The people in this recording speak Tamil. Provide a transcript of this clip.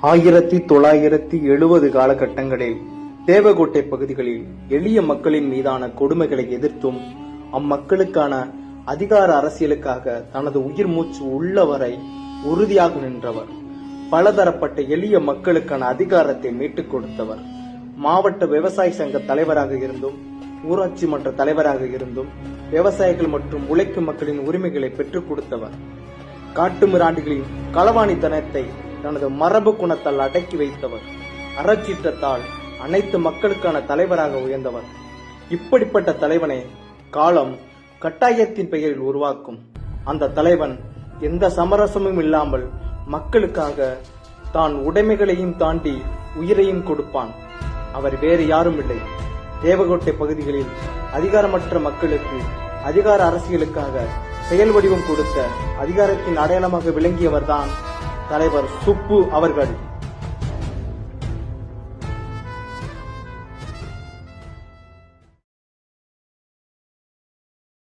1970 காலகட்டங்களில் தேவகோட்டை பகுதிகளில் எளிய மக்களின் மீதான கொடுமைகளை எதிர்த்தும் அம்மக்களுக்கான அதிகார அரசியலுக்காக தனது உயிர் மூச்சு உள்ளவரை உறுதியாக நின்றவர். பலதரப்பட்ட எளிய மக்களுக்கான அதிகாரத்தை மீட்டுக் கொடுத்தவர். மாவட்ட விவசாய சங்க தலைவராக இருந்தும் ஊராட்சி மன்ற தலைவராக இருந்தும் விவசாயிகள் மற்றும் உழைக்கும் மக்களின் உரிமைகளை பெற்றுக் கொடுத்தவர். காட்டுமிராண்டிகளின் களவாணித்தனத்தை தனது மரபு குணத்தால் அடக்கி வைத்தவர். அறச்சீற்றத்தால் அனைத்து மக்களுக்கான தலைவராக உயர்ந்தவர். இப்படிப்பட்ட தலைவனை காலம் கட்டாயத்தின் பெயரில் உருவாக்கும். அந்த தலைவன் எந்த சமரசமும் இல்லாமல் மக்களுக்காக தான் உடைமைகளையும் தாண்டி உயிரையும் கொடுப்பான். அவர் வேறு யாரும் இல்லை. தேவகோட்டை பகுதிகளில் அதிகாரமற்ற மக்களுக்கு அதிகார அரசியலுக்காக செயல் வடிவம் கொடுத்த அதிகாரத்தின் அடையாளமாக விளங்கியவர்தான் தலைவர் சுப்பு அவர்கள்.